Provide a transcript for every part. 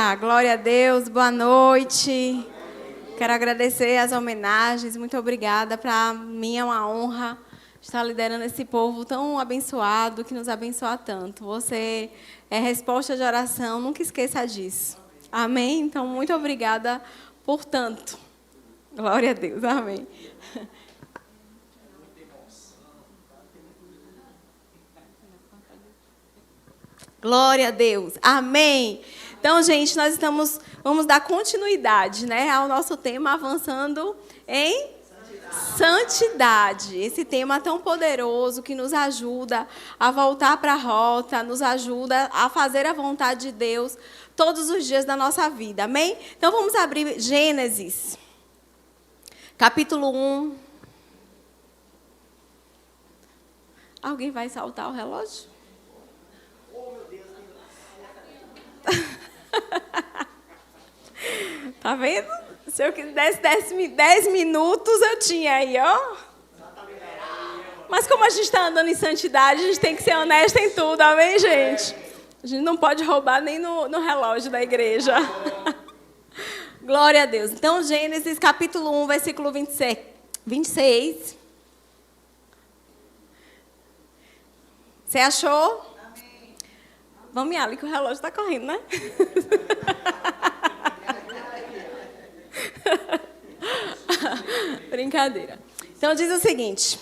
Aleluia! Glória a Deus, boa noite. Quero agradecer as homenagens, muito obrigada. Para mim é uma honra estar liderando esse povo tão abençoado, que nos abençoa tanto. Você é resposta de oração, nunca esqueça disso. Amém? Então, muito obrigada por tanto. Glória a Deus, amém. Glória a Deus. Amém. Então, gente, nós vamos dar continuidade, né, ao nosso tema, avançando em santidade. Esse tema tão poderoso que nos ajuda a voltar para a rota, nos ajuda a fazer a vontade de Deus todos os dias da nossa vida. Amém? Então, vamos abrir Gênesis, capítulo 1. Alguém vai saltar o relógio? Tá vendo? Se eu quisesse 10 minutos, eu tinha aí, ó. Mas como a gente está andando em santidade, a gente tem que ser honesta em tudo, amém, gente? A gente não pode roubar nem no relógio da igreja. Glória a Deus. Então, Gênesis capítulo 1, versículo 26. Você achou? Vamos ali que o relógio está correndo, né? Brincadeira. Então diz o seguinte,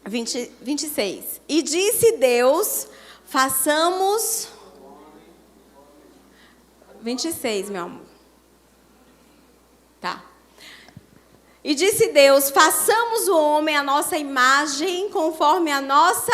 26. E disse Deus, façamos... 26, meu amor. Tá. E disse Deus, façamos o homem à nossa imagem, conforme a nossa...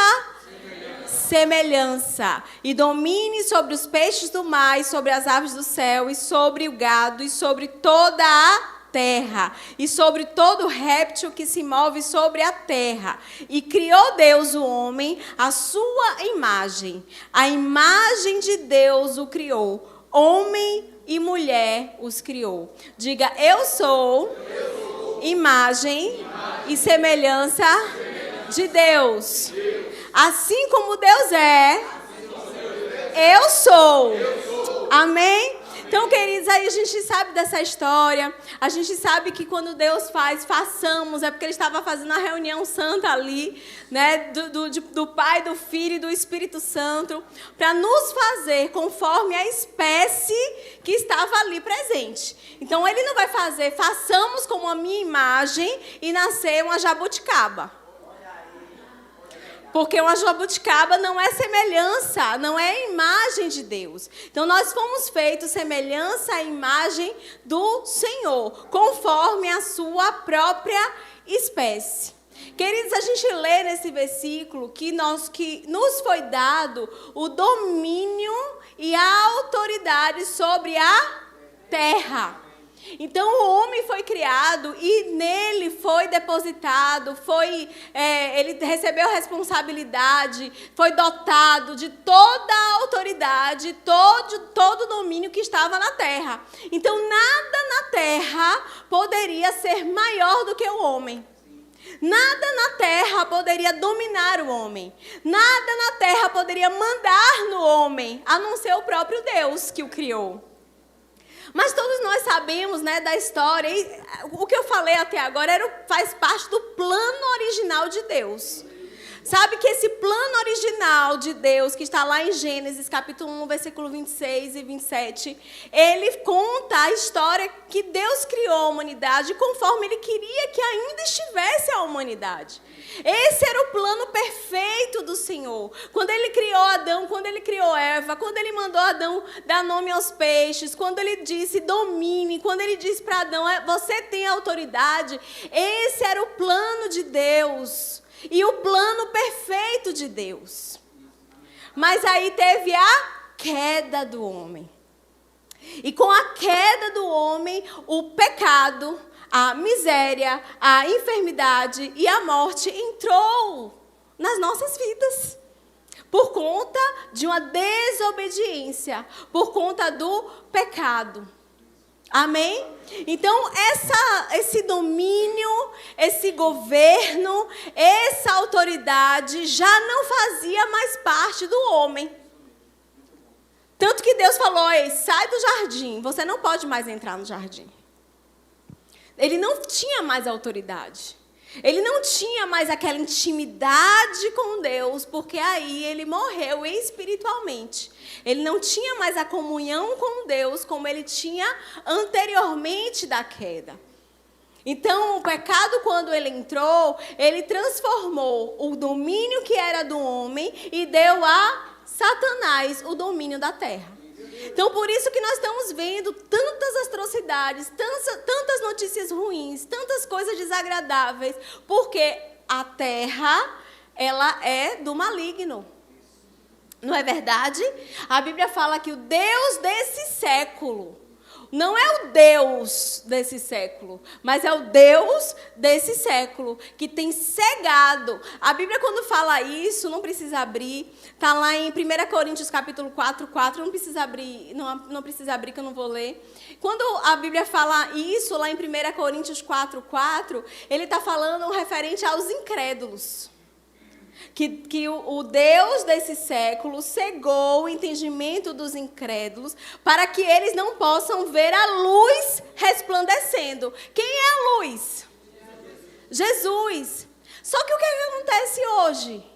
semelhança, e domine sobre os peixes do mar, e sobre as aves do céu, e sobre o gado, e sobre toda a terra, e sobre todo réptil que se move sobre a terra. E criou Deus o homem à sua imagem. A imagem de Deus o criou. Homem e mulher os criou. Diga, eu sou imagem e semelhança de Deus. Assim como Deus é, eu sou. Amém? Então, queridos, aí a gente sabe dessa história. A gente sabe que quando Deus façamos, é porque Ele estava fazendo uma reunião santa ali, né? Do Pai, do Filho e do Espírito Santo, para nos fazer conforme a espécie que estava ali presente. Então, Ele não vai fazer, façamos como a minha imagem e nascer uma jabuticaba. Porque uma jabuticaba não é semelhança, não é imagem de Deus. Então, nós fomos feitos semelhança à imagem do Senhor, conforme a sua própria espécie. Queridos, a gente lê nesse versículo que nos foi dado o domínio e a autoridade sobre a terra. Então, o homem foi criado e nele foi depositado, ele recebeu responsabilidade, foi dotado de toda a autoridade, todo o domínio que estava na terra. Então, nada na terra poderia ser maior do que o homem. Nada na terra poderia dominar o homem. Nada na terra poderia mandar no homem, a não ser o próprio Deus que o criou. Mas todos nós sabemos, né, da história, e o que eu falei até agora faz parte do plano original de Deus. Sabe que esse plano original de Deus, que está lá em Gênesis, capítulo 1, versículo 26 e 27, ele conta a história que Deus criou a humanidade conforme Ele queria que ainda estivesse a humanidade. Esse era o plano perfeito do Senhor. Quando Ele criou Adão, quando Ele criou Eva, quando Ele mandou Adão dar nome aos peixes, quando Ele disse domine, quando Ele disse para Adão, você tem autoridade, esse era o plano de Deus. E o plano perfeito de Deus. Mas aí teve a queda do homem. E com a queda do homem, o pecado, a miséria, a enfermidade e a morte entrou nas nossas vidas. Por conta de uma desobediência, por conta do pecado. Amém? Então, esse domínio, esse governo, essa autoridade já não fazia mais parte do homem. Tanto que Deus falou, ei, sai do jardim, você não pode mais entrar no jardim. Ele não tinha mais autoridade. Ele não tinha mais aquela intimidade com Deus, porque aí ele morreu espiritualmente. Ele não tinha mais a comunhão com Deus como ele tinha anteriormente da queda. Então, o pecado, quando ele entrou, ele transformou o domínio que era do homem e deu a Satanás o domínio da terra. Então, por isso que nós estamos vendo tantas atrocidades, tantas notícias ruins, tantas coisas desagradáveis, porque a terra, ela é do maligno. Não é verdade? A Bíblia fala que o Deus desse século não é o Deus desse século, mas é o Deus desse século que tem cegado. A Bíblia, quando fala isso, não precisa abrir. Está lá em 1 Coríntios capítulo 4:4. Não precisa abrir, que eu não vou ler. Quando a Bíblia fala isso, lá em 1 Coríntios 4:4, ele está falando referente aos incrédulos. Que o Deus desse século cegou o entendimento dos incrédulos para que eles não possam ver a luz resplandecendo. Quem é a luz? Jesus. Só que o que acontece hoje?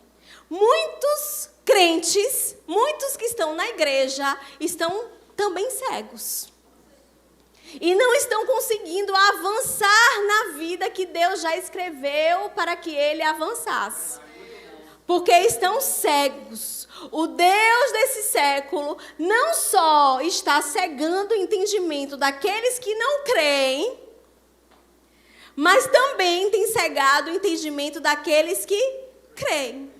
Muitos crentes, muitos que estão na igreja, estão também cegos. E não estão conseguindo avançar na vida que Deus já escreveu para que ele avançasse. Porque estão cegos. O Deus desse século não só está cegando o entendimento daqueles que não creem, mas também tem cegado o entendimento daqueles que creem.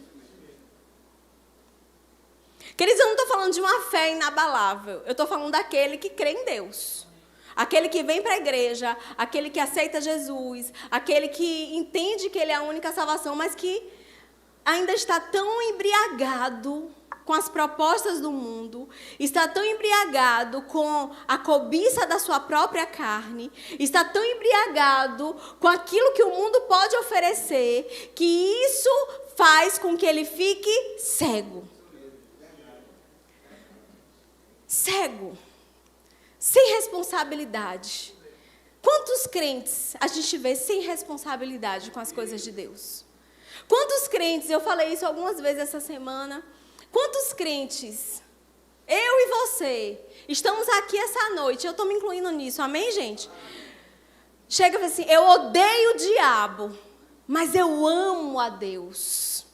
Queridos, eu não estou falando de uma fé inabalável. Eu estou falando daquele que crê em Deus. Aquele que vem para a igreja, aquele que aceita Jesus, aquele que entende que ele é a única salvação, mas que ainda está tão embriagado com as propostas do mundo, está tão embriagado com a cobiça da sua própria carne, está tão embriagado com aquilo que o mundo pode oferecer, que isso faz com que ele fique cego. Cego. Sem responsabilidade. Quantos crentes a gente vê sem responsabilidade com as coisas de Deus? Quantos crentes, eu falei isso algumas vezes essa semana, quantos crentes, eu e você, estamos aqui essa noite, eu estou me incluindo nisso, amém, gente? Chega e fala assim, eu odeio o diabo, mas eu amo a Deus.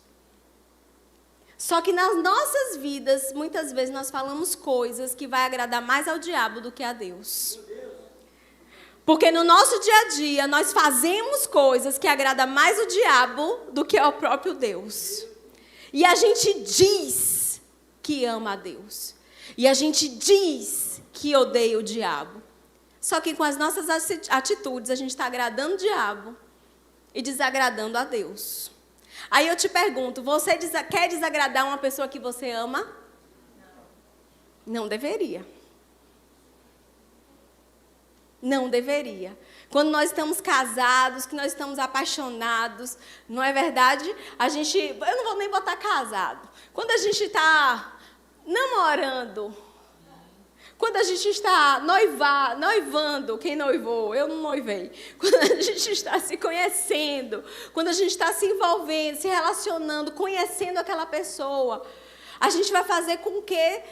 Só que nas nossas vidas, muitas vezes nós falamos coisas que vai agradar mais ao diabo do que a Deus. Porque no nosso dia a dia, nós fazemos coisas que agradam mais o diabo do que ao próprio Deus. E a gente diz que ama a Deus. E a gente diz que odeia o diabo. Só que com as nossas atitudes, a gente está agradando o diabo e desagradando a Deus. Aí eu te pergunto, você quer desagradar uma pessoa que você ama? Não deveria. Não deveria. Quando nós estamos casados, que nós estamos apaixonados, não é verdade? Eu não vou nem botar casado. Quando a gente está namorando, quando a gente está noivando, quem noivou? Eu não noivei. Quando a gente está se conhecendo, quando a gente está se envolvendo, se relacionando, conhecendo aquela pessoa, a gente vai fazer com que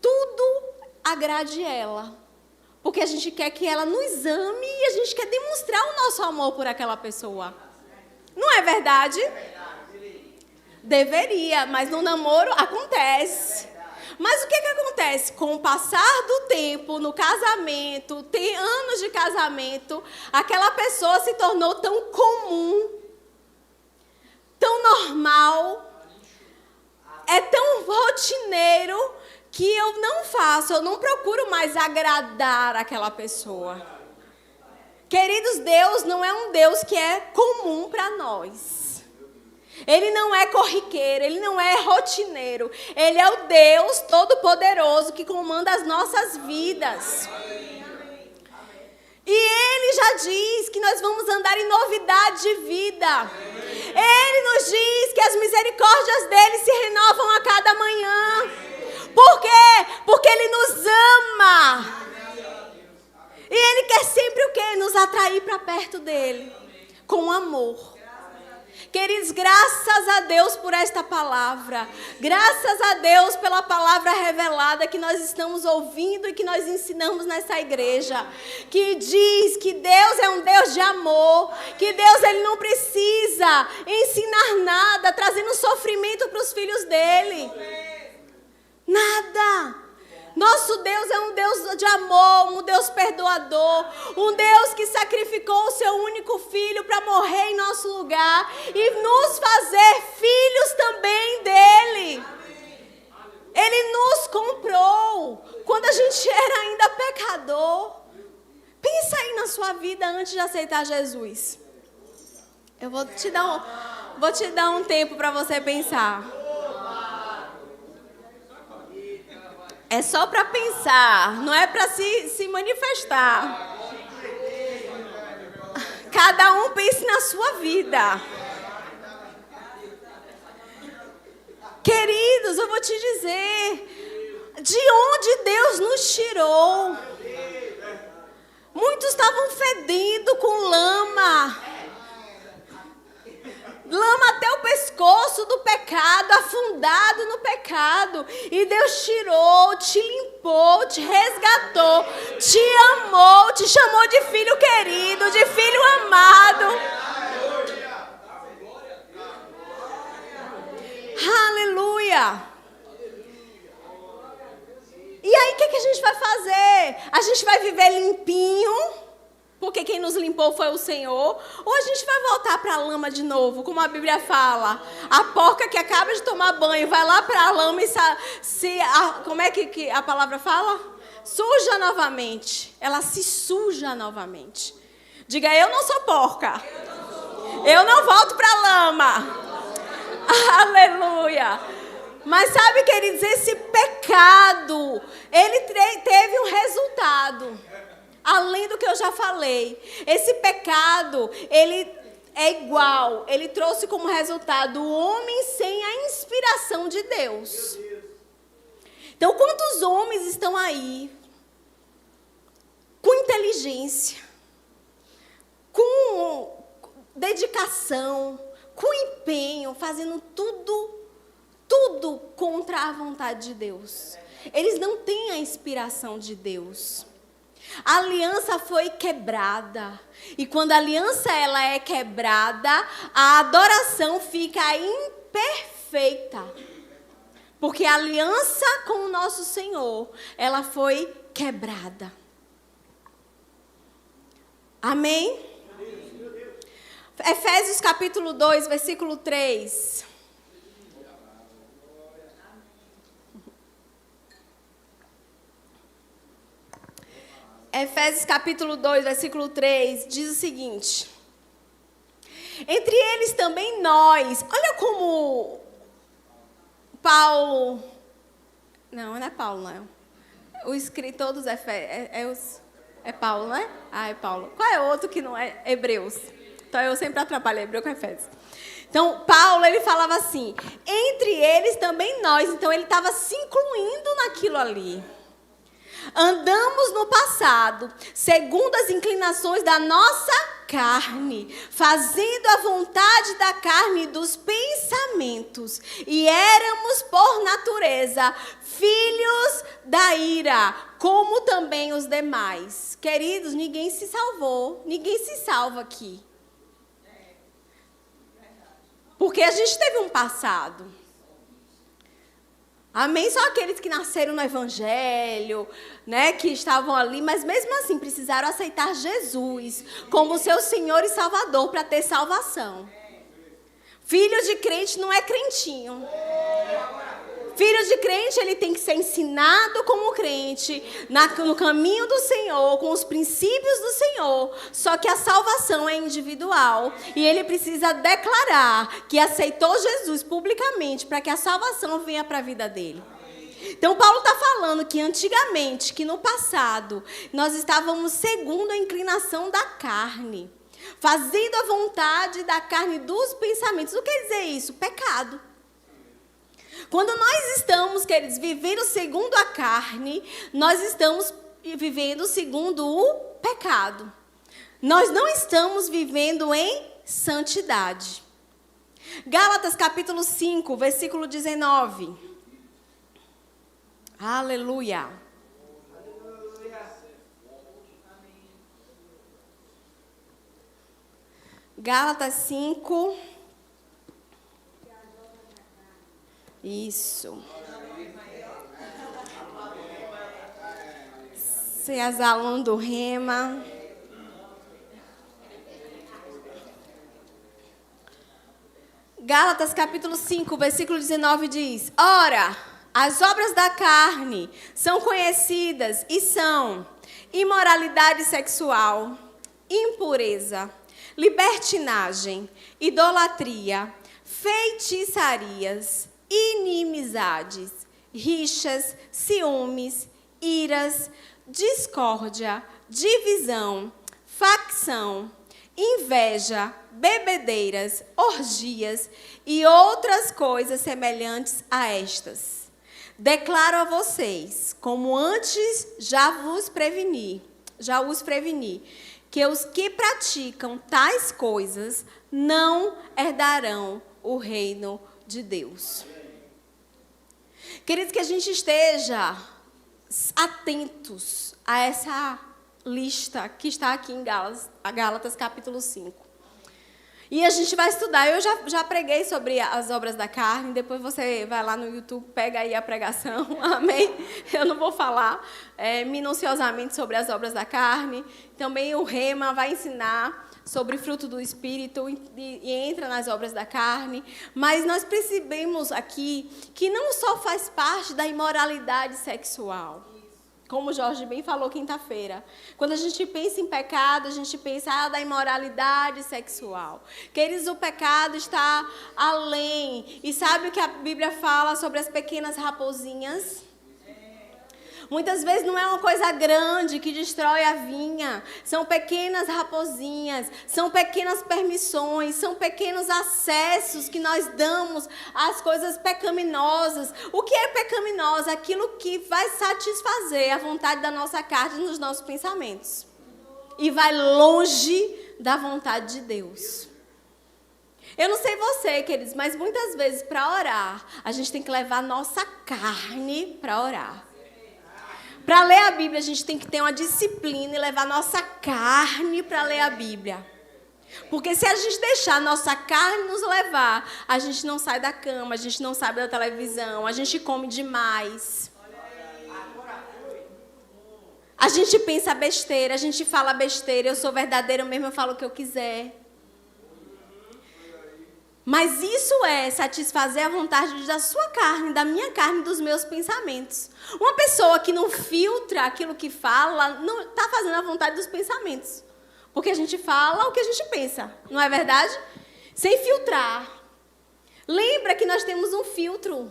tudo agrade ela. Porque a gente quer que ela nos ame e a gente quer demonstrar o nosso amor por aquela pessoa. Não é verdade? Deveria, mas no namoro acontece. Mas o que acontece? Com o passar do tempo, no casamento, tem anos de casamento, aquela pessoa se tornou tão comum, tão normal, é tão rotineiro, que eu não procuro mais agradar aquela pessoa. Queridos, Deus não é um Deus que é comum para nós. Ele não é corriqueiro, ele não é rotineiro. Ele é o Deus Todo-Poderoso que comanda as nossas vidas. E Ele já diz que nós vamos andar em novidade de vida. Ele nos diz que as misericórdias dele se renovam a cada manhã. Por quê? Porque Ele nos ama. E Ele quer sempre o quê? Nos atrair para perto dEle. Com amor. Queridos, graças a Deus por esta palavra. Graças a Deus pela palavra revelada que nós estamos ouvindo e que nós ensinamos nessa igreja. Que diz que Deus é um Deus de amor. Que Deus Ele não precisa ensinar nada, trazendo sofrimento para os filhos dEle. Nada. Nosso Deus é um Deus de amor, um Deus perdoador, um Deus que sacrificou o seu único filho para morrer em nosso lugar e nos fazer filhos também dele. Ele nos comprou quando a gente era ainda pecador. Pensa aí na sua vida antes de aceitar Jesus. Eu vou te dar um tempo para você pensar. É só para pensar, não é para se manifestar. Cada um pense na sua vida. Queridos, eu vou te dizer, de onde Deus nos tirou. Muitos estavam fedendo com lama. Lama até o pescoço do pecado, afundado no pecado. E Deus tirou, te limpou, te resgatou, te amou, te chamou de filho querido, de filho amado. Aleluia! E aí o que a gente vai fazer? A gente vai viver limpinho, porque quem nos limpou foi o Senhor, ou a gente vai voltar para a lama de novo, como a Bíblia fala. A porca que acaba de tomar banho vai lá para a lama e como é que a palavra fala? Suja novamente. Ela se suja novamente. Diga, eu não sou porca. Eu não volto para a lama. Aleluia. Mas sabe, queridos, esse pecado, ele teve um resultado. Além do que eu já falei, esse pecado, ele é igual, ele trouxe como resultado o homem sem a inspiração de Deus. Então, quantos homens estão aí, com inteligência, com dedicação, com empenho, fazendo tudo contra a vontade de Deus. Eles não têm a inspiração de Deus. A aliança foi quebrada. E quando a aliança ela é quebrada, a adoração fica imperfeita. Porque a aliança com o nosso Senhor, ela foi quebrada. Amém? Efésios capítulo 2, versículo 3. Efésios capítulo 2, versículo 3, diz o seguinte. Entre eles também nós. Olha como Paulo... Não é Paulo, não. O escritor dos Efésios... É Paulo, não é? Ah, é Paulo. Qual é outro que não é? Hebreus. Então eu sempre atrapalho Hebreu com Efésios. Então, Paulo, ele falava assim, entre eles também nós. Então, ele estava se incluindo naquilo ali. Andamos no passado, segundo as inclinações da nossa carne, fazendo a vontade da carne e dos pensamentos. E éramos, por natureza, filhos da ira, como também os demais. Queridos, ninguém se salvou, ninguém se salva aqui. Porque a gente teve um passado. Amém? Só aqueles que nasceram no Evangelho, né, que estavam ali, mas mesmo assim precisaram aceitar Jesus como seu Senhor e Salvador para ter salvação. Filho de crente não é crentinho. Filho de crente, ele tem que ser ensinado como crente, no caminho do Senhor, com os princípios do Senhor. Só que a salvação é individual. E ele precisa declarar que aceitou Jesus publicamente para que a salvação venha para a vida dele. Então, Paulo está falando que antigamente, que no passado, nós estávamos segundo a inclinação da carne. Fazendo a vontade da carne dos pensamentos. O que quer dizer isso? Pecado. Quando nós estamos, queridos, vivendo segundo a carne, nós estamos vivendo segundo o pecado. Nós não estamos vivendo em santidade. Gálatas capítulo 5, versículo 19. Aleluia. Gálatas 5. Isso. Você é aluno do Rema. Gálatas capítulo 5, versículo 19 diz: Ora, as obras da carne são conhecidas e são imoralidade sexual, impureza, libertinagem, idolatria, feitiçarias, inimizades, rixas, ciúmes, iras, discórdia, divisão, facção, inveja, bebedeiras, orgias e outras coisas semelhantes a estas. Declaro a vocês, como antes já os preveni, que os que praticam tais coisas não herdarão o reino de Deus. Queridos, que a gente esteja atentos a essa lista que está aqui em Gálatas capítulo 5. E a gente vai estudar. Eu já preguei sobre as obras da carne. Depois você vai lá no YouTube, pega aí a pregação. Amém? Eu não vou falar minuciosamente sobre as obras da carne. Também o Rema vai ensinar sobre fruto do Espírito e entra nas obras da carne. Mas nós percebemos aqui que não só faz parte da imoralidade sexual. Como o Jorge bem falou quinta-feira. Quando a gente pensa em pecado, a gente pensa da imoralidade sexual. Queridos, o pecado está além. E sabe o que a Bíblia fala sobre as pequenas raposinhas? Muitas vezes não é uma coisa grande que destrói a vinha. São pequenas raposinhas, são pequenas permissões, são pequenos acessos que nós damos às coisas pecaminosas. O que é pecaminoso? Aquilo que vai satisfazer a vontade da nossa carne nos nossos pensamentos. E vai longe da vontade de Deus. Eu não sei você, queridos, mas muitas vezes para orar, a gente tem que levar a nossa carne para orar. Para ler a Bíblia, a gente tem que ter uma disciplina e levar nossa carne para ler a Bíblia. Porque se a gente deixar nossa carne nos levar, a gente não sai da cama, a gente não sai da televisão, a gente come demais. A gente pensa besteira, a gente fala besteira, eu sou verdadeira mesmo, eu falo o que eu quiser. Mas isso é satisfazer a vontade da sua carne, da minha carne, dos meus pensamentos. Uma pessoa que não filtra aquilo que fala, não está fazendo a vontade dos pensamentos. Porque a gente fala o que a gente pensa, não é verdade? Sem filtrar. Lembra que nós temos um filtro,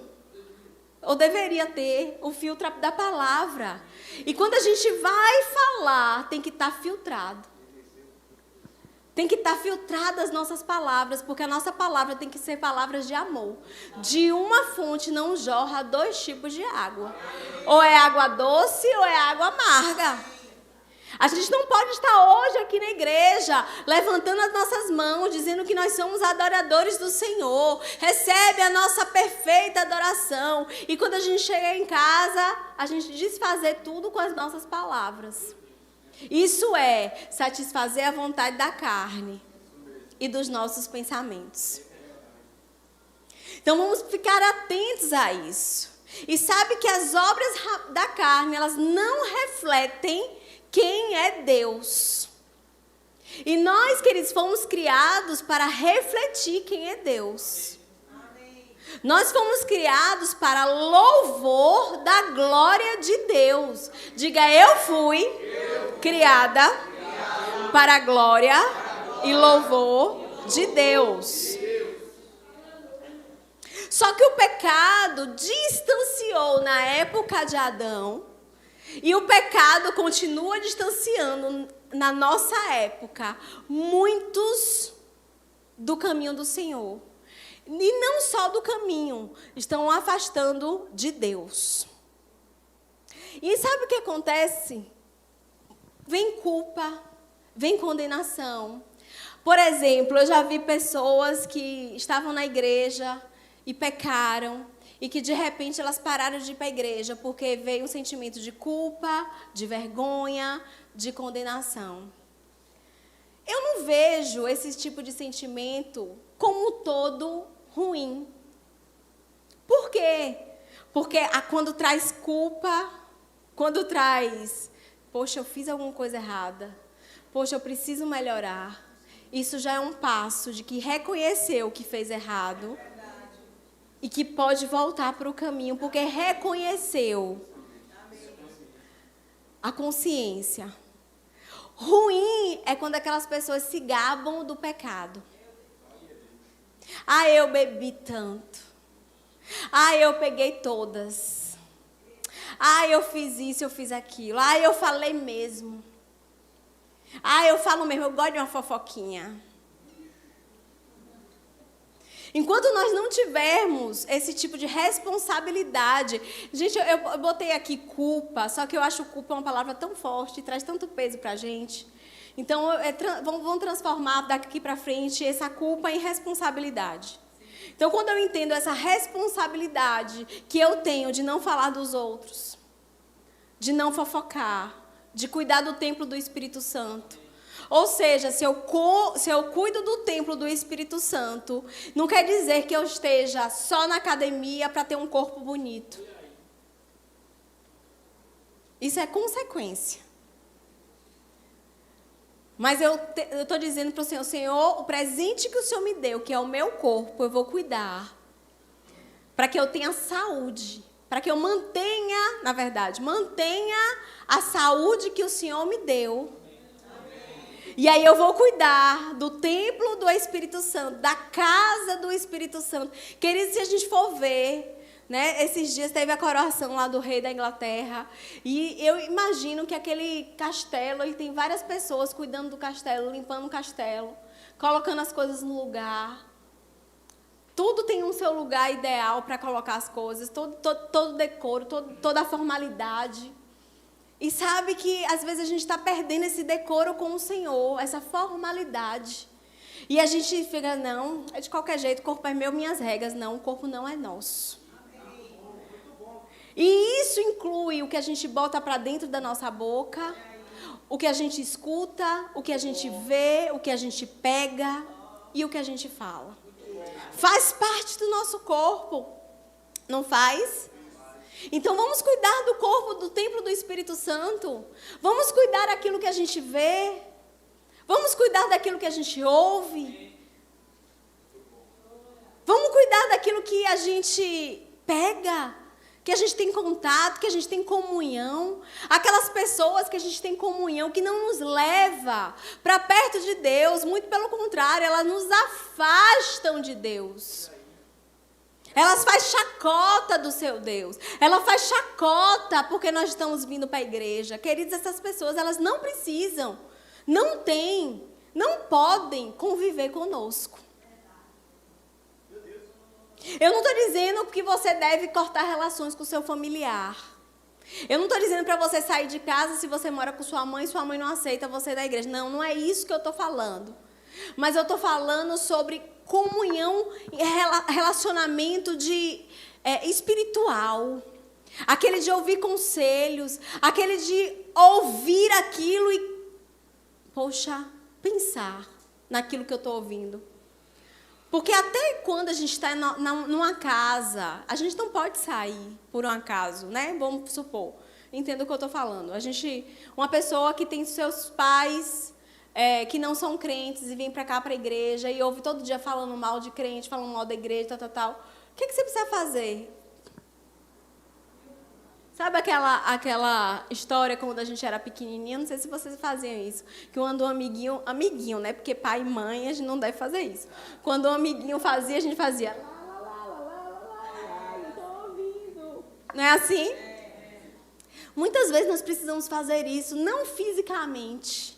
ou deveria ter, o filtro da palavra. E quando a gente vai falar, tem que estar filtrado. Tem que estar filtradas as nossas palavras, porque a nossa palavra tem que ser palavras de amor. De uma fonte não jorra 2 tipos de água. Ou é água doce ou é água amarga. A gente não pode estar hoje aqui na igreja, levantando as nossas mãos, dizendo que nós somos adoradores do Senhor. Recebe a nossa perfeita adoração. E quando a gente chega em casa, a gente desfazer tudo com as nossas palavras. Isso é satisfazer a vontade da carne e dos nossos pensamentos. Então vamos ficar atentos a isso. E sabe que as obras da carne, elas não refletem quem é Deus. E nós, queridos, fomos criados para refletir quem é Deus. Nós fomos criados para louvor da glória de Deus. Diga, eu fui criada para a glória e louvor de Deus. Só que o pecado distanciou na época de Adão. E o pecado continua distanciando na nossa época muitos do caminho do Senhor. E não só do caminho, estão afastando de Deus. E sabe o que acontece? Vem culpa, vem condenação. Por exemplo, eu já vi pessoas que estavam na igreja e pecaram, e que de repente elas pararam de ir para a igreja porque veio um sentimento de culpa, de vergonha, de condenação. Eu não vejo esse tipo de sentimento como todo ruim. Por quê? Porque quando traz culpa, quando traz, poxa, eu fiz alguma coisa errada, poxa, eu preciso melhorar, isso já é um passo de que reconheceu que fez errado e que pode voltar para o caminho, porque reconheceu a consciência. Ruim é quando aquelas pessoas se gabam do pecado. Ah, eu bebi tanto. Ah, eu peguei todas. Ah, eu fiz isso, eu fiz aquilo. Ah, eu falei mesmo. Ah, eu falo mesmo, eu gosto de uma fofoquinha. Enquanto nós não tivermos esse tipo de responsabilidade... Gente, eu botei aqui culpa, só que eu acho culpa uma palavra tão forte, traz tanto peso para a gente. Então, vamos transformar daqui para frente essa culpa em responsabilidade. Então, quando eu entendo essa responsabilidade que eu tenho de não falar dos outros, de não fofocar, de cuidar do templo do Espírito Santo. Ou seja, se eu cuido do templo do Espírito Santo, não quer dizer que eu esteja só na academia para ter um corpo bonito. Isso é consequência. Mas eu estou dizendo para o Senhor, Senhor, o presente que o Senhor me deu, que é o meu corpo, eu vou cuidar. Para que eu tenha saúde. Para que eu mantenha a saúde que o Senhor me deu. E aí eu vou cuidar do templo do Espírito Santo, da casa do Espírito Santo. Queridos, se a gente for ver, né, esses dias teve a coroação lá do rei da Inglaterra. E eu imagino que aquele castelo, ele tem várias pessoas cuidando do castelo, limpando o castelo, colocando as coisas no lugar. Tudo tem um seu lugar ideal para colocar as coisas, todo decoro, toda a formalidade. E sabe que, às vezes, a gente está perdendo esse decoro com o Senhor, essa formalidade. E a gente fica, não, é de qualquer jeito, o corpo é meu, minhas regras. Não, o corpo não é nosso. E isso inclui o que a gente bota para dentro da nossa boca, o que a gente escuta, o que a gente vê, o que a gente pega e o que a gente fala. Faz parte do nosso corpo, não faz? Então, vamos cuidar do corpo, do templo do Espírito Santo. Vamos cuidar daquilo que a gente vê. Vamos cuidar daquilo que a gente ouve. Vamos cuidar daquilo que a gente pega, que a gente tem contato, que a gente tem comunhão. Aquelas pessoas que a gente tem comunhão, que não nos leva para perto de Deus. Muito pelo contrário, elas nos afastam de Deus. Elas fazem chacota do seu Deus. Ela faz chacota porque nós estamos vindo para a igreja. Queridos, essas pessoas, elas não precisam, não têm, não podem conviver conosco. Eu não estou dizendo que você deve cortar relações com o seu familiar. Eu não estou dizendo para você sair de casa se você mora com sua mãe não aceita você da igreja. Não, não é isso que eu estou falando. Mas eu estou falando sobre comunhão e relacionamento espiritual. Aquele de ouvir conselhos, aquele de ouvir aquilo e, poxa, pensar naquilo que eu estou ouvindo. Porque até quando a gente está numa casa, a gente não pode sair por um acaso, né? Vamos supor. Entenda o que eu estou falando. Uma pessoa que tem seus pais que não são crentes e vem para cá, para a igreja, e ouve todo dia falando mal de crente, falando mal da igreja, tal. O que você precisa fazer? Sabe aquela história quando a gente era pequenininha? Não sei se vocês faziam isso. Que quando um amiguinho, né? Porque pai e mãe, a gente não deve fazer isso. Quando um amiguinho fazia, a gente fazia... Não estou ouvindo. Não é assim? Muitas vezes nós precisamos fazer isso, não fisicamente,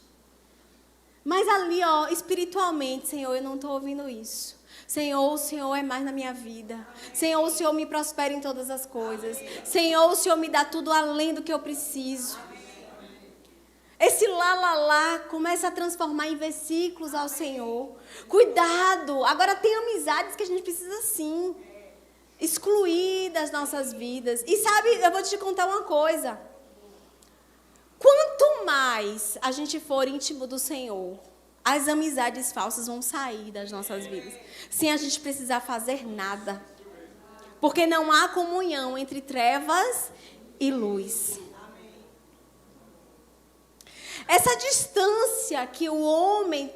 mas ali, espiritualmente. Senhor, eu não estou ouvindo isso. Senhor, o Senhor é mais na minha vida. Senhor, o Senhor me prospera em todas as coisas. Senhor, o Senhor me dá tudo além do que eu preciso. Esse lá, começa a transformar em versículos ao Senhor. Cuidado, agora tem amizades que a gente precisa sim excluir das nossas vidas. E sabe, eu vou te contar uma coisa. Quanto mais a gente for íntimo do Senhor, as amizades falsas vão sair das nossas vidas, sem a gente precisar fazer nada. Porque não há comunhão entre trevas e luz. Essa distância que o homem,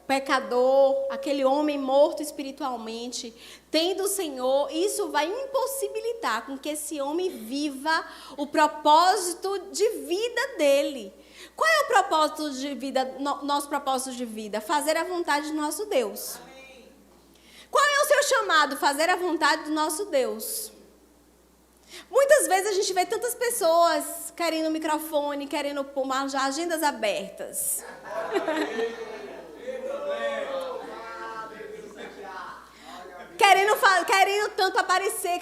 pecador, aquele homem morto espiritualmente, tem do Senhor, isso vai impossibilitar com que esse homem viva o propósito de vida dele. Qual é o propósito de vida, nosso propósito de vida? Fazer a vontade do nosso Deus. Qual é o seu chamado? Fazer a vontade do nosso Deus. Muitas vezes a gente vê tantas pessoas querendo microfone, querendo pôr agendas abertas. Querendo tanto aparecer,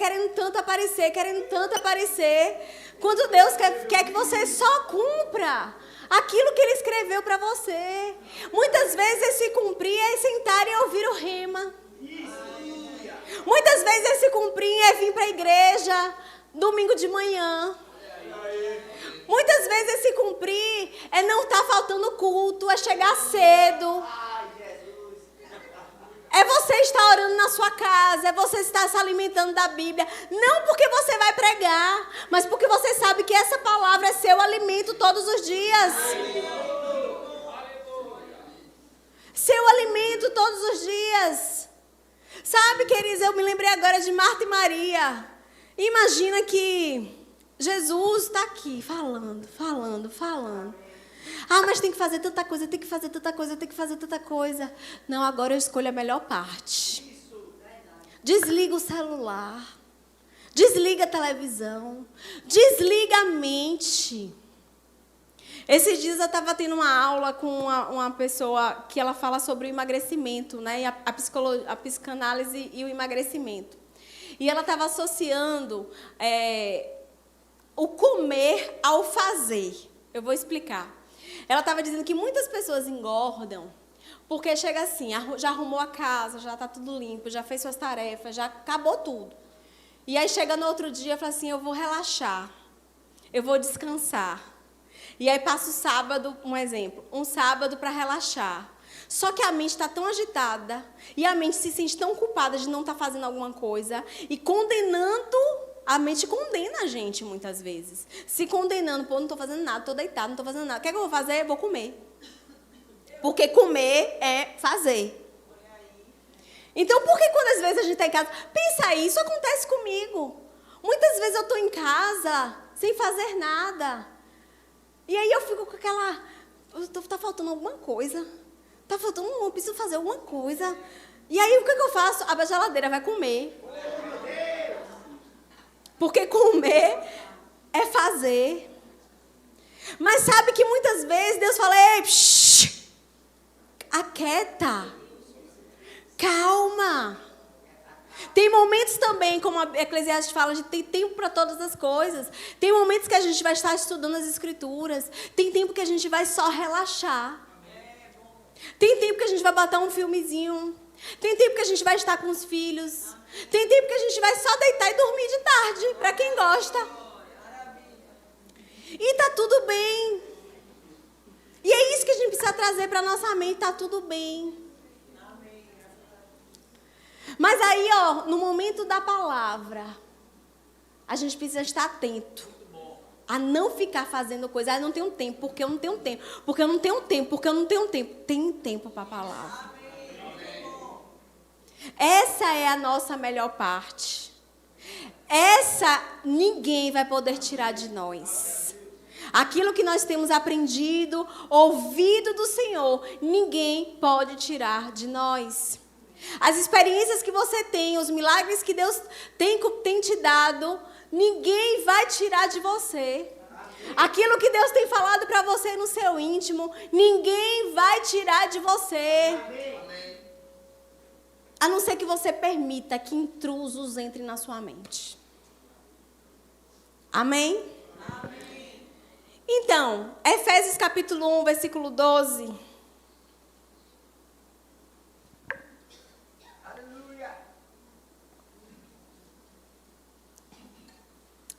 quando Deus quer que você só cumpra aquilo que Ele escreveu para você. Muitas vezes esse cumprir é sentar e ouvir o rema. Muitas vezes esse cumprir é vir para a igreja domingo de manhã. Muitas vezes esse cumprir é não estar faltando culto, é chegar cedo. É você estar orando na sua casa, é você estar se alimentando da Bíblia. Não porque você vai pregar, mas porque você sabe que essa palavra é seu alimento todos os dias. Seu alimento todos os dias. Sabe, queridos, eu me lembrei agora de Marta e Maria. Imagina que Jesus está aqui falando. Ah, mas tem que fazer tanta coisa. Não, agora eu escolho a melhor parte. Desliga o celular. Desliga a televisão. Desliga a mente. Esses dias eu estava tendo uma aula com uma pessoa que ela fala sobre o emagrecimento, né? A psicanálise e o emagrecimento. E ela estava associando o comer ao fazer. Eu vou explicar. Ela estava dizendo que muitas pessoas engordam porque chega assim, já arrumou a casa, já está tudo limpo, já fez suas tarefas, já acabou tudo. E aí chega no outro dia e fala assim, eu vou relaxar, eu vou descansar. E aí passa o sábado, um exemplo, um sábado para relaxar. Só que a mente está tão agitada e a mente se sente tão culpada de não estar fazendo alguma coisa e condenando. A mente condena a gente muitas vezes. Se condenando, pô, não estou fazendo nada, estou deitado, não estou fazendo nada. O que é que eu vou fazer? Eu vou comer. Porque comer é fazer. Então, por que quando às vezes a gente está em casa... Pensa aí, isso acontece comigo. Muitas vezes eu estou em casa sem fazer nada. E aí eu fico com aquela... Está faltando alguma coisa. Está faltando... Eu preciso fazer alguma coisa. E aí o que eu faço? Abro a geladeira, vai comer. Porque comer é fazer. Mas sabe que muitas vezes Deus fala, ei, psh, aquieta, calma. Tem momentos também, como a Eclesiastes fala, a gente tem tempo para todas as coisas. Tem momentos que a gente vai estar estudando as Escrituras. Tem tempo que a gente vai só relaxar. Tem tempo que a gente vai botar um filmezinho. Tem tempo que a gente vai estar com os filhos. Tem tempo que a gente vai só deitar e dormir de tarde, para quem gosta. E tá tudo bem. E é isso que a gente precisa trazer para a nossa mente, tá tudo bem. Mas aí, no momento da palavra, a gente precisa estar atento. A não ficar fazendo coisa. Ah, eu não tenho tempo, porque eu não tenho tempo. Porque eu não tenho tempo, porque eu não tenho tempo. Tem tempo para a palavra. Essa é a nossa melhor parte. Essa ninguém vai poder tirar de nós. Aquilo que nós temos aprendido, ouvido do Senhor, ninguém pode tirar de nós. As experiências que você tem, os milagres que Deus tem te dado, ninguém vai tirar de você. Aquilo que Deus tem falado para você no seu íntimo, ninguém vai tirar de você. A não ser que você permita que intrusos entrem na sua mente. Amém? Amém. Então, Efésios capítulo 1, versículo 12.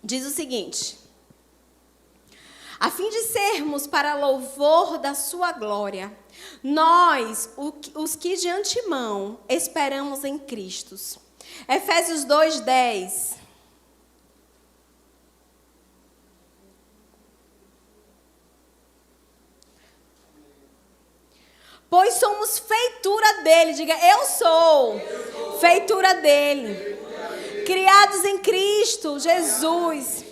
Diz o seguinte: a fim de sermos para louvor da sua glória, nós, os que de antemão esperamos em Cristo. Efésios 2:10. Pois somos feitura dele, diga, eu sou feitura dele. Criados em Cristo Jesus,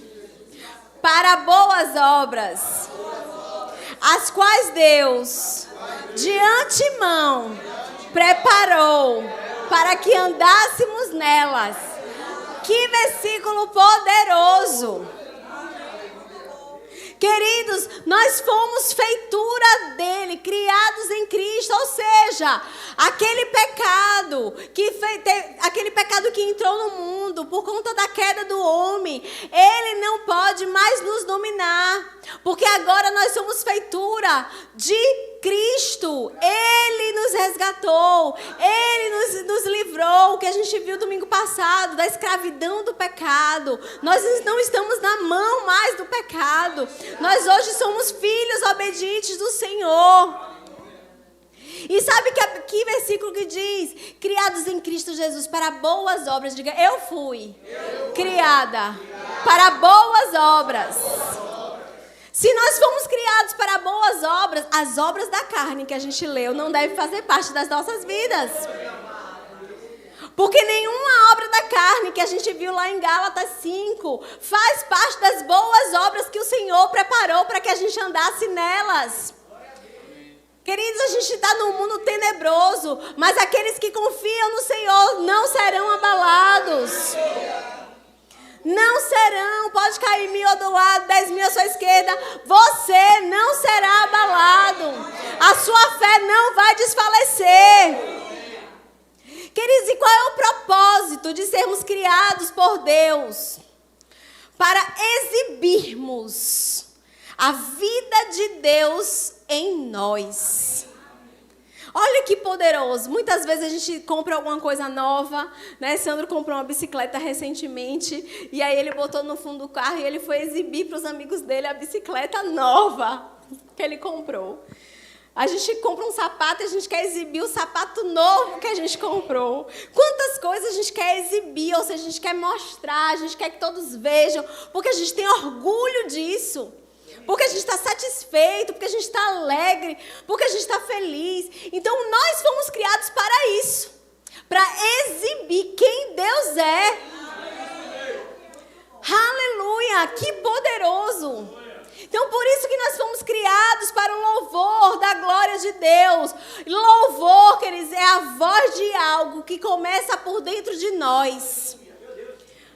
para boas obras, as quais Deus, de antemão, preparou para que andássemos nelas. Que versículo poderoso! Queridos, nós fomos feitura dele, criados em Cristo, ou seja, aquele pecado que entrou no mundo por conta da queda do homem, ele não pode mais nos dominar, porque agora nós somos feitura de Cristo. Ele nos resgatou, ele nos livrou, o que a gente viu domingo passado, da escravidão do pecado. Nós não estamos na mão mais do pecado. Nós hoje somos filhos obedientes do Senhor. E sabe que versículo que diz? Criados em Cristo Jesus para boas obras. Diga, eu fui criada para boas obras. Se nós fomos criados para boas obras, as obras da carne que a gente leu não devem fazer parte das nossas vidas. Porque nenhuma obra da carne que a gente viu lá em Gálatas 5 faz parte das boas obras que o Senhor preparou para que a gente andasse nelas. Queridos, a gente está num mundo tenebroso, mas aqueles que confiam no Senhor não serão abalados. Não serão, pode cair 1.000 ao do lado, 10.000 à sua esquerda, você não será abalado. A sua fé não vai desfalecer. Queridos, e qual é o propósito de sermos criados por Deus? Para exibirmos a vida de Deus em nós. Olha que poderoso. Muitas vezes a gente compra alguma coisa nova, né? Sandro comprou uma bicicleta recentemente e aí ele botou no fundo do carro e ele foi exibir para os amigos dele a bicicleta nova que ele comprou. A gente compra um sapato e a gente quer exibir o sapato novo que a gente comprou. Quantas coisas a gente quer exibir, ou seja, a gente quer mostrar, a gente quer que todos vejam, porque a gente tem orgulho disso. Porque a gente está satisfeito, porque a gente está alegre, porque a gente está feliz. Então, nós fomos criados para isso. Para exibir quem Deus é. Aleluia! Que poderoso! Então, por isso que nós fomos criados para o louvor da glória de Deus. Louvor, queridos, é a voz de algo que começa por dentro de nós.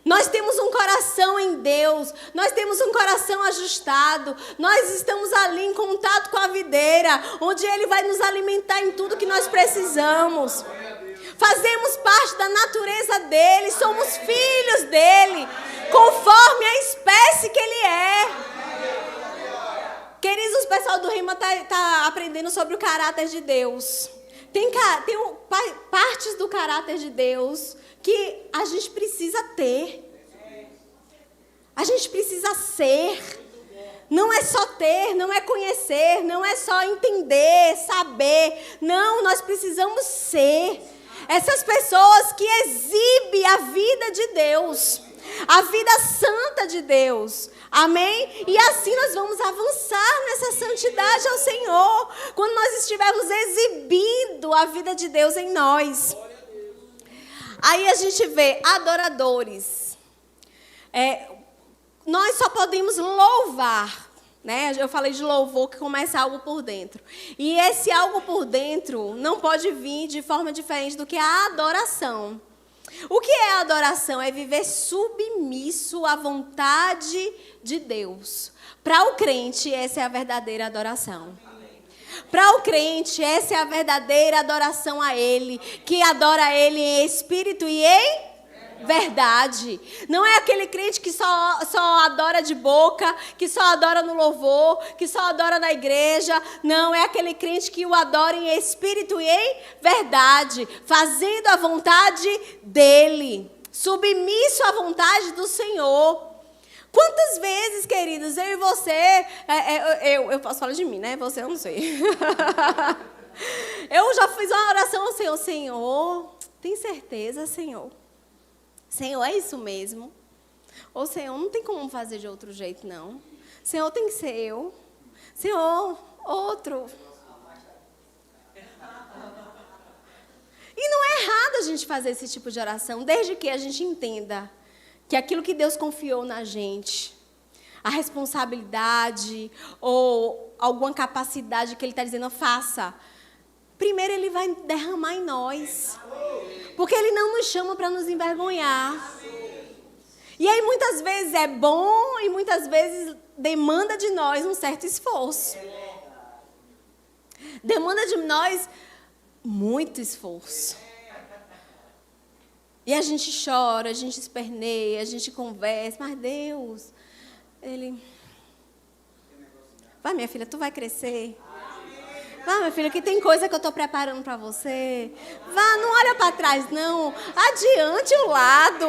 Nós temos um coração em Deus, nós temos um coração ajustado, nós estamos ali em contato com a videira, onde Ele vai nos alimentar em tudo que nós precisamos. Fazemos parte da natureza dEle, somos filhos dEle, conforme a espécie que Ele é. Queridos, o pessoal do Rima está aprendendo sobre o caráter de Deus. Tem partes do caráter de Deus que a gente precisa ter. A gente precisa ser. Não é só ter, não é conhecer, não é só entender, saber. Não, nós precisamos ser. Essas pessoas que exibem a vida de Deus, a vida santa de Deus. Amém? E assim nós vamos avançar nessa santidade ao Senhor, quando nós estivermos exibindo a vida de Deus em nós. Aí a gente vê adoradores. Nós só podemos louvar, né? Eu falei de louvor, que começa algo por dentro. E esse algo por dentro não pode vir de forma diferente do que a adoração. O que é adoração? É viver submisso à vontade de Deus. Para o crente, essa é a verdadeira adoração. Para o crente, essa é a verdadeira adoração a Ele, que adora Ele em espírito e em verdade. Não é aquele crente que só adora de boca, que só adora no louvor, que só adora na igreja. Não, é aquele crente que o adora em espírito e em verdade, fazendo a vontade dEle, submisso à vontade do Senhor. Quantas vezes, queridos, eu e você, eu posso falar de mim, né? Você eu não sei. Eu já fiz uma oração ao Senhor. Senhor, tem certeza, Senhor? Senhor, é isso mesmo? Ou Senhor, não tem como fazer de outro jeito, não. Senhor, tem que ser eu. Senhor, outro. E não é errado a gente fazer esse tipo de oração, desde que a gente entenda que aquilo que Deus confiou na gente, a responsabilidade ou alguma capacidade que Ele está dizendo, faça. Primeiro Ele vai derramar em nós. Porque Ele não nos chama para nos envergonhar. E aí muitas vezes é bom e muitas vezes demanda de nós um certo esforço. Demanda de nós muito esforço. E a gente chora, a gente esperneia, a gente conversa. Mas Deus, Ele... Vai, minha filha, tu vai crescer. Vai, minha filha, que tem coisa que eu estou preparando para você. Vá, não olha para trás, não. Adiante o lado.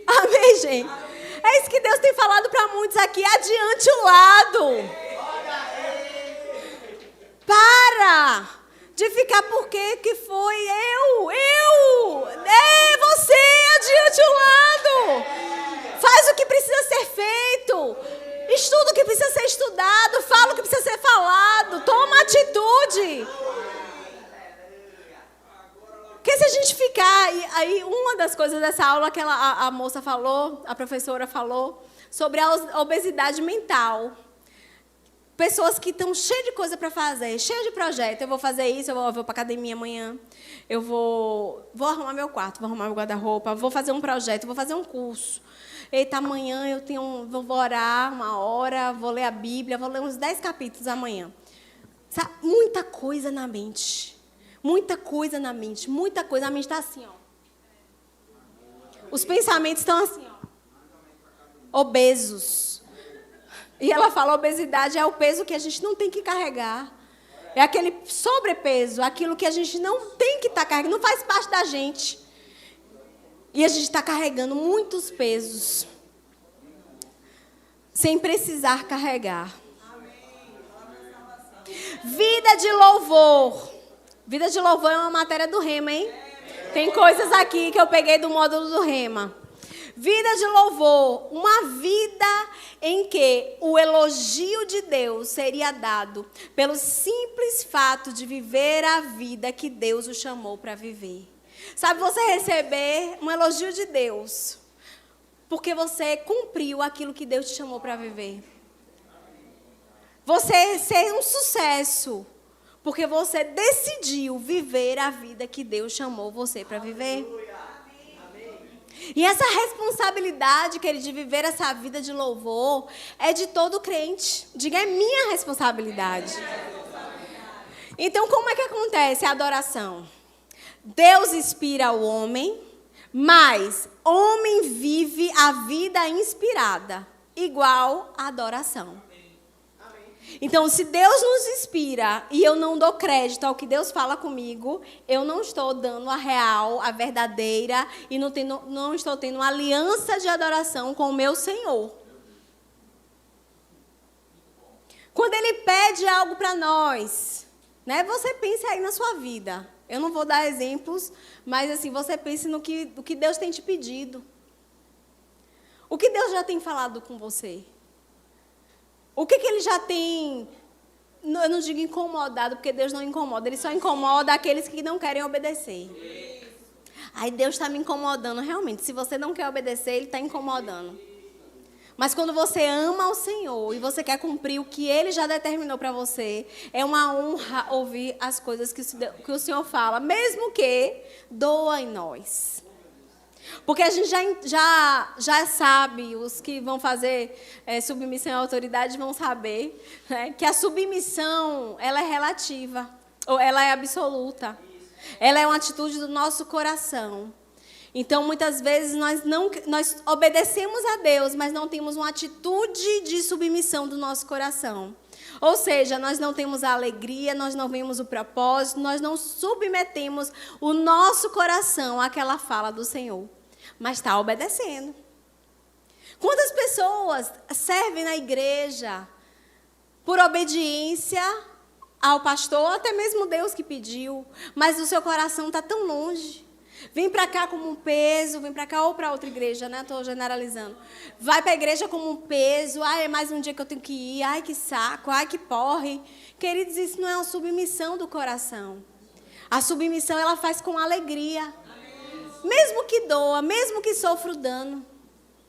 Amém, gente? É isso que Deus tem falado para muitos aqui. Adiante o lado. Para de ficar porque que foi você adiante o lado. Faz o que precisa ser feito. Estuda o que precisa ser estudado. Fala o que precisa ser falado. Toma atitude. Porque se a gente ficar... Aí uma das coisas dessa aula que a moça falou, a professora falou, sobre a obesidade mental. Pessoas que estão cheias de coisa para fazer, cheias de projeto. Eu vou fazer isso, eu vou para a academia amanhã. Eu vou arrumar meu quarto, vou arrumar meu guarda-roupa, vou fazer um projeto, vou fazer um curso. Eita, amanhã vou orar 1 hora, vou ler a Bíblia, vou ler uns 10 capítulos amanhã. Sabe? Muita coisa na mente. Muita coisa na mente. Muita coisa. A mente está assim, ó. Os pensamentos estão assim, ó. Obesos. E ela fala, obesidade é o peso que a gente não tem que carregar. É aquele sobrepeso, aquilo que a gente não tem que estar carregando, não faz parte da gente. E a gente está carregando muitos pesos, sem precisar carregar. Vida de louvor. Vida de louvor é uma matéria do Rema, hein? Tem coisas aqui que eu peguei do módulo do Rema. Vida de louvor, uma vida em que o elogio de Deus seria dado pelo simples fato de viver a vida que Deus o chamou para viver. Sabe, você receber um elogio de Deus porque você cumpriu aquilo que Deus te chamou para viver. Você ser um sucesso porque você decidiu viver a vida que Deus chamou você para viver. E essa responsabilidade, querido, de viver essa vida de louvor é de todo crente. Diga, é minha responsabilidade. Então, como é que acontece a adoração? Deus inspira o homem, mas homem vive a vida inspirada, igual a adoração. Então, se Deus nos inspira e eu não dou crédito ao que Deus fala comigo, eu não estou dando a real, a verdadeira, e não estou tendo uma aliança de adoração com o meu Senhor. Quando Ele pede algo para nós, né, você pense aí na sua vida. Eu não vou dar exemplos, mas assim, você pense no que Deus tem te pedido. O que Deus já tem falado com você? O que Ele já tem, eu não digo incomodado, porque Deus não incomoda, Ele só incomoda aqueles que não querem obedecer. Aí Deus está me incomodando, realmente, se você não quer obedecer, Ele está incomodando. Mas quando você ama o Senhor e você quer cumprir o que Ele já determinou para você, é uma honra ouvir as coisas que o Senhor fala, mesmo que doa em nós. Porque a gente já sabe, os que vão fazer submissão à autoridade vão saber, né, que a submissão, ela é relativa, ou ela é absoluta. Ela é uma atitude do nosso coração. Então, muitas vezes, nós obedecemos a Deus, mas não temos uma atitude de submissão do nosso coração. Ou seja, nós não temos a alegria, nós não vemos o propósito, nós não submetemos o nosso coração àquela fala do Senhor. Mas está obedecendo. Quantas pessoas servem na igreja por obediência ao pastor, até mesmo Deus que pediu, mas o seu coração está tão longe. Vem para cá como um peso, vem para cá ou para outra igreja, né? Estou generalizando. Vai para a igreja como um peso. Ai, é mais um dia que eu tenho que ir. Ai, que saco. Ai, que porre. Queridos, isso não é uma submissão do coração. A submissão, ela faz com alegria. Mesmo que doa, mesmo que sofra o dano.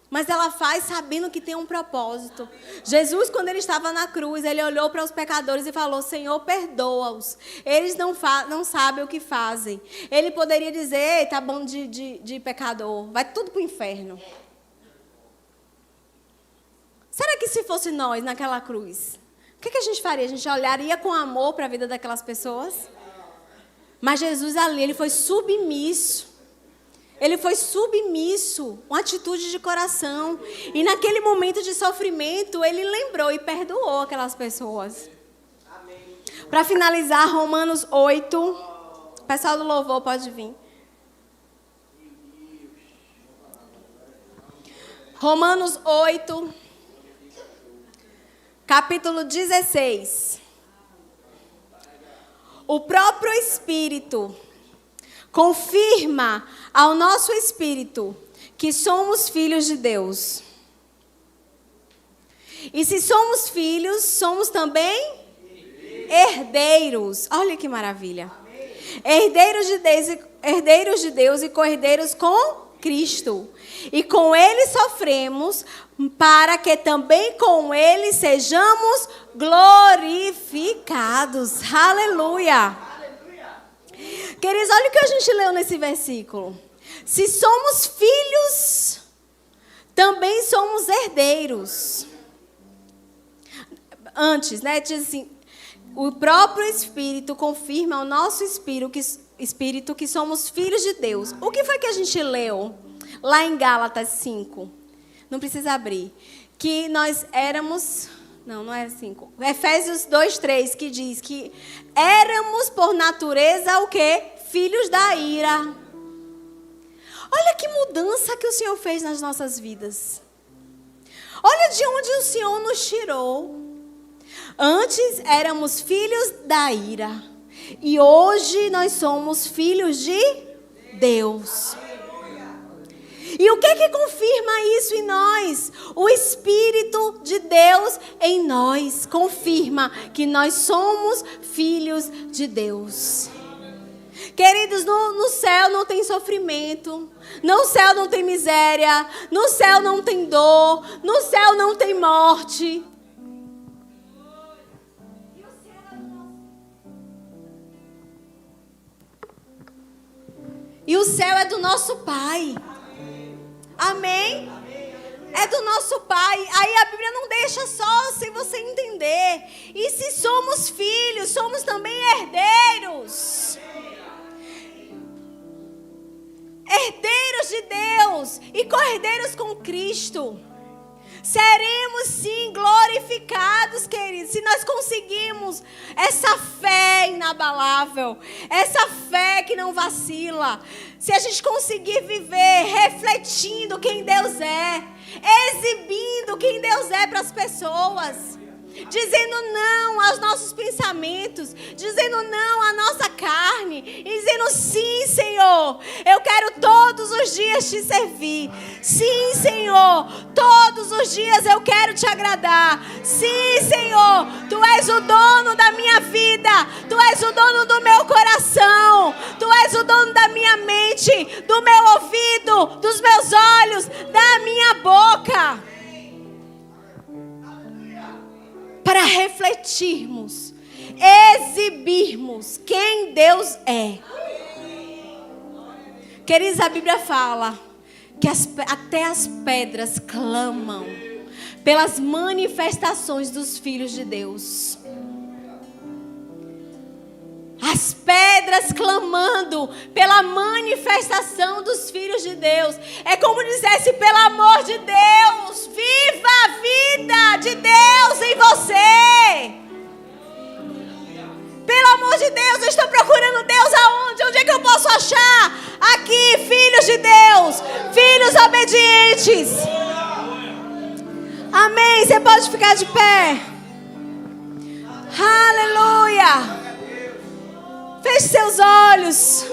Mas ela faz sabendo que tem um propósito. Jesus, quando ele estava na cruz, ele olhou para os pecadores e falou: Senhor, perdoa-os. Eles não sabem o que fazem. Ele poderia dizer: ei, tá bom de pecador, vai tudo para o inferno. Será que se fosse nós naquela cruz, o que a gente faria? A gente olharia com amor para a vida daquelas pessoas? Mas Jesus ali, ele foi submisso. Ele foi submisso, uma atitude de coração. E naquele momento de sofrimento, ele lembrou e perdoou aquelas pessoas. Para finalizar, Romanos 8. O pessoal do louvor pode vir. Romanos 8, capítulo 16. O próprio Espírito confirma ao nosso espírito que somos filhos de Deus. E se somos filhos, somos também herdeiros. Olha que maravilha. Herdeiros de Deus e co-herdeiros com Cristo. E com Ele sofremos, para que também com Ele sejamos glorificados. Aleluia. Queridos, olha o que a gente leu nesse versículo. Se somos filhos, também somos herdeiros. Antes, né, diz assim: o próprio Espírito confirma ao nosso espírito que somos filhos de Deus. O que foi que a gente leu lá em Gálatas 5? Não precisa abrir. Que nós éramos... Não é 5. Efésios 2:3, que diz que éramos por natureza o quê? Filhos da ira. Olha que mudança que o Senhor fez nas nossas vidas. Olha de onde o Senhor nos tirou. Antes éramos filhos da ira. E hoje nós somos filhos de Deus. E o que confirma isso em nós? O Espírito de Deus em nós confirma que nós somos filhos de Deus. Queridos, no céu não tem sofrimento, no céu não tem miséria, no céu não tem dor, no céu não tem morte. E o céu é do nosso Pai. Amém? É do nosso Pai. Aí a Bíblia não deixa só sem você entender. E se somos filhos, somos também herdeiros. Herdeiros de Deus e co-herdeiros com Cristo. Seremos sim glorificados, queridos, se nós conseguirmos essa fé inabalável, essa fé que não vacila. Se a gente conseguir viver refletindo quem Deus é, exibindo quem Deus é para as pessoas, dizendo não aos nossos pensamentos, dizendo não à nossa carne, e dizendo sim, Senhor, eu quero todos os dias te servir. Sim, Senhor, todos os dias eu quero te agradar. Sim, Senhor, tu és o dono da minha vida, tu és o dono do meu coração, tu és o dono da minha mente, do meu ouvido, dos meus olhos, da minha boca. Para refletirmos, exibirmos quem Deus é. Queridos, a Bíblia fala que até as pedras clamam pelas manifestações dos filhos de Deus. As pedras clamando pela manifestação dos filhos de Deus. É como dissesse: pelo amor de Deus, viva a vida de Deus em você. Pelo amor de Deus, eu estou procurando Deus aonde? Onde é que eu posso achar? Aqui, filhos de Deus, filhos obedientes. Amém. Você pode ficar de pé. Aleluia. Feche seus olhos.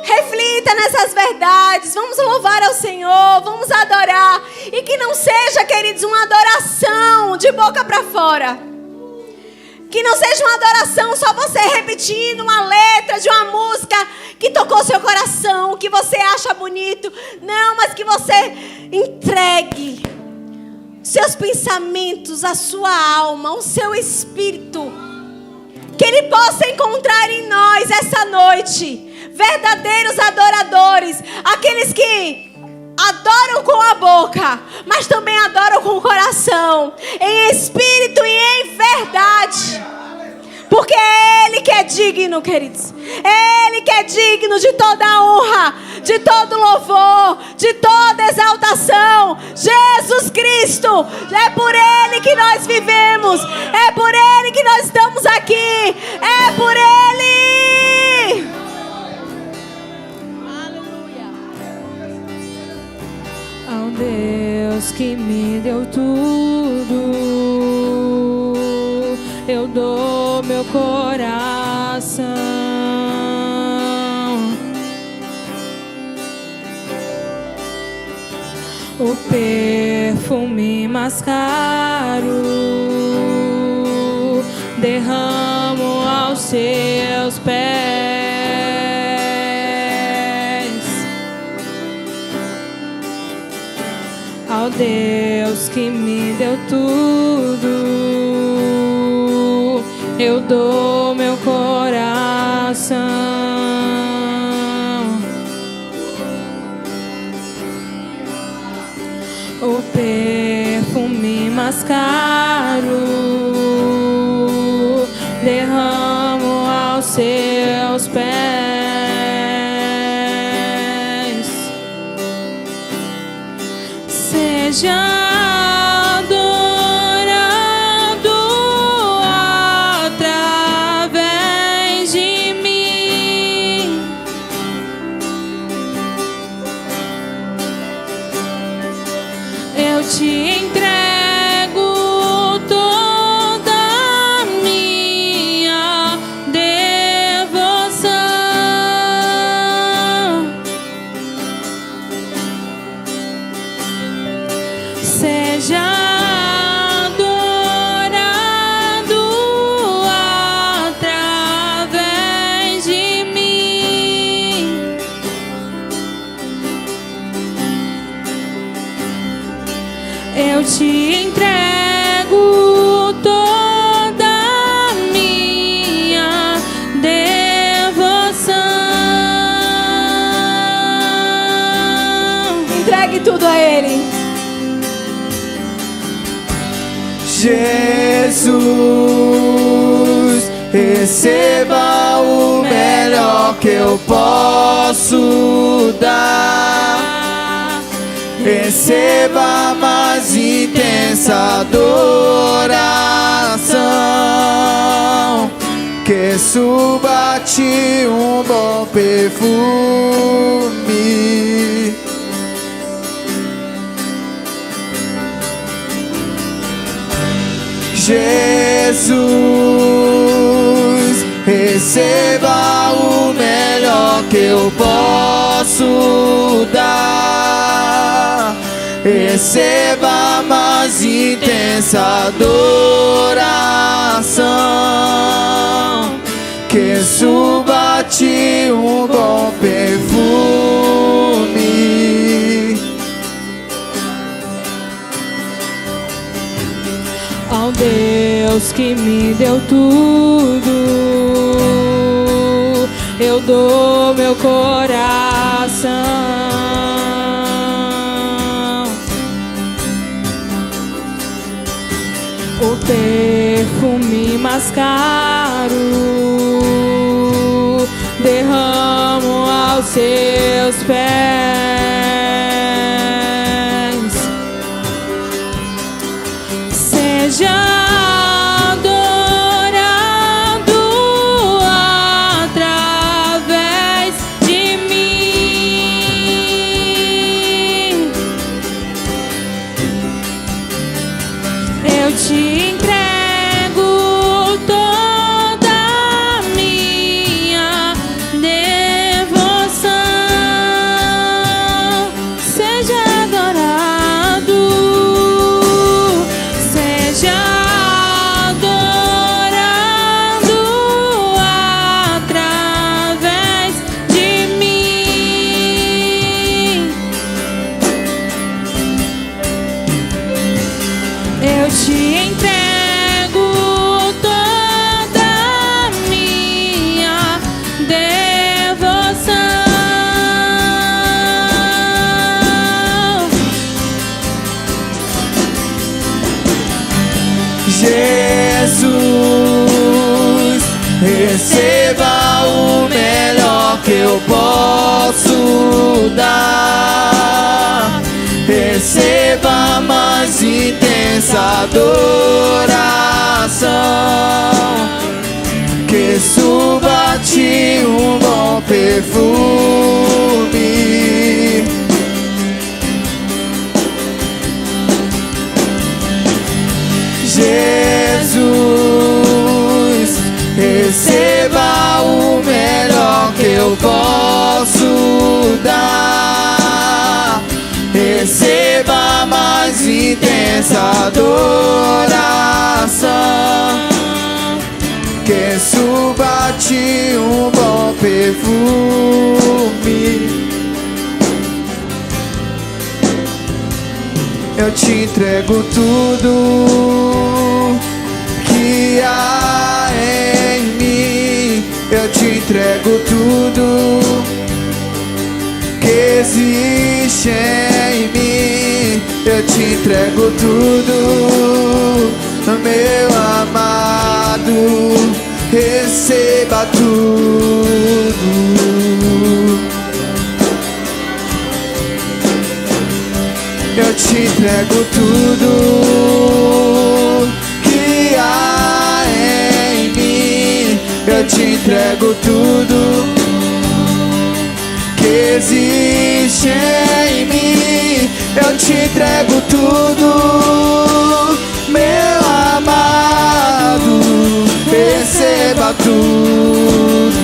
Reflita nessas verdades. Vamos louvar ao Senhor. Vamos adorar. E que não seja, queridos, uma adoração de boca para fora. Que não seja uma adoração só você repetindo uma letra de uma música que tocou seu coração, que você acha bonito. Não, mas que você entregue seus pensamentos, a sua alma, o seu espírito. Que Ele possa encontrar em nós essa noite verdadeiros adoradores. Aqueles que adoram com a boca, mas também adoram com o coração, em espírito e em verdade. Porque é Ele que é digno, queridos. É Ele que é digno de toda a honra, de todo louvor, de toda exaltação. Jesus Cristo, é por Ele que nós vivemos, é por Ele que nós estamos aqui, é por Ele. Aleluia. Ao Deus que me deu tudo, eu dou meu coração. O perfume mais caro derramo aos seus pés. Ao Deus que me deu tudo, eu dou meu coração. O perfume mais caro derramo aos seus pés. Seja te entrego toda a minha devoção. Seja adorado através de mim. Eu te entrego toda a minha devoção. Entregue tudo a Ele. Jesus, receba o melhor que eu posso dar. Receba a mais intensa adoração, que suba a ti um bom perfume. Jesus, receba o melhor que eu posso dar. Receba a mais intensa adoração, que suba a ti um bom perfume. Ao Deus que me deu tudo, eu dou meu coração. perfume mais caro, derramo aos seus pés. Seja adorado através de mim. Eu te entrego toda a minha devoção. Seja adorado, seja adorado através de mim. Eu te entrego toda a minha devoção. Jesus, receba o melhor que eu posso dar. Receba a mais intensa adoração, que suba a ti um bom perfume. Jesus, receba o melhor que eu posso dar. Receba a mais intensa adoração, que suba a ti um bom perfume. Eu te entrego tudo que há em mim. Eu te entrego tudo que existe em mim. Eu te entrego tudo, meu amado. Receba tudo. Eu te entrego tudo que há em mim. Eu te entrego tudo que existe em mim. Eu te entrego tudo, meu amado. Receba tudo.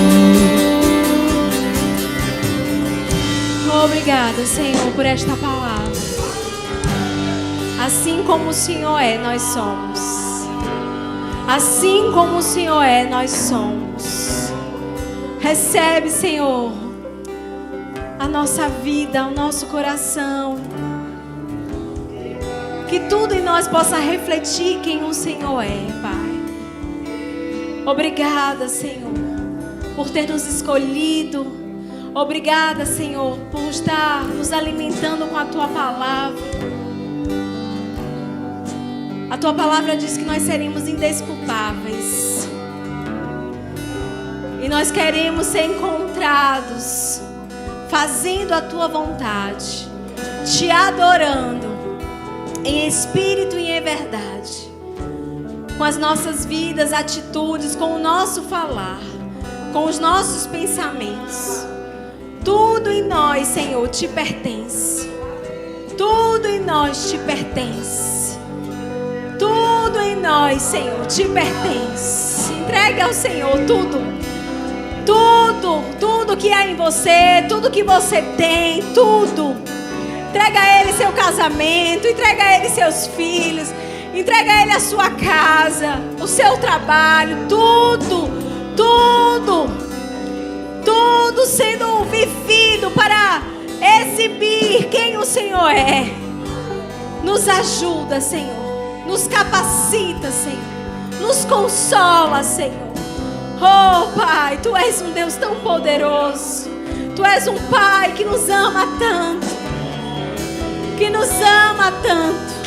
Obrigada, Senhor, por esta palavra. Assim como o Senhor é, nós somos. Assim como o Senhor é, nós somos. Recebe, Senhor, a nossa vida, o nosso coração. Que tudo em nós possa refletir quem o Senhor é, Pai. Obrigada, Senhor, por ter nos escolhido. Obrigada, Senhor, por estar nos alimentando com a Tua palavra. A Tua palavra diz que nós seremos indesculpáveis. E nós queremos ser encontrados fazendo a Tua vontade, Te adorando em espírito e em verdade, com as nossas vidas, atitudes, com o nosso falar, com os nossos pensamentos. Tudo em nós, Senhor, Te pertence. Tudo em nós Te pertence. Tudo em nós, Senhor, Te pertence. Entregue ao Senhor tudo. Tudo que há em você, tudo que você tem, tudo. Entrega a Ele seu casamento, entrega a Ele seus filhos, entrega a Ele a sua casa, o seu trabalho, tudo sendo vivido para exibir quem o Senhor é. Nos ajuda, Senhor. Nos capacita, Senhor. Nos consola, Senhor. Oh, Pai, Tu és um Deus tão poderoso. Tu és um Pai que nos ama tanto. Que nos ama tanto.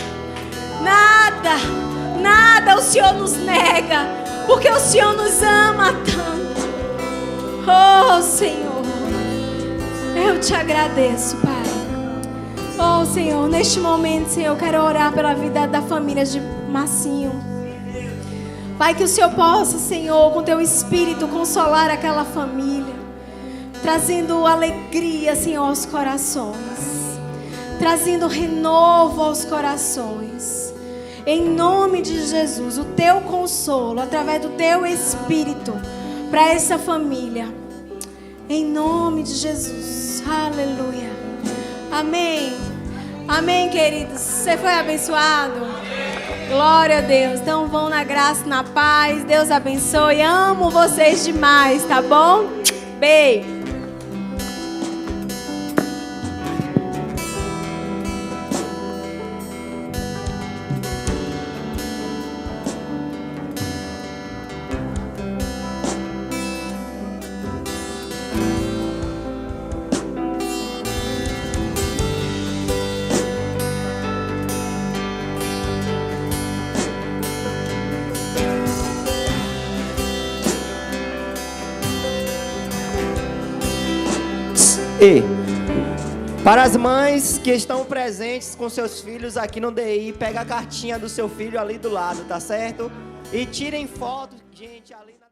Nada o Senhor nos nega, porque o Senhor nos ama tanto. Oh, Senhor, eu te agradeço, Pai. Oh, Senhor, neste momento, Senhor, eu quero orar pela vida da família de Marcinho. Pai, que o Senhor possa, Senhor, com teu Espírito, consolar aquela família, trazendo alegria, Senhor, aos corações, trazendo renovo aos corações. Em nome de Jesus, o teu consolo, através do teu Espírito, para essa família. Em nome de Jesus. Aleluia. Amém. Amém, queridos. Você foi abençoado? Glória a Deus. Então vão na graça, na paz. Deus abençoe. Amo vocês demais, tá bom? Beijo. E para as mães que estão presentes com seus filhos aqui no DI, pega a cartinha do seu filho ali do lado, tá certo? E tirem foto, gente, ali na...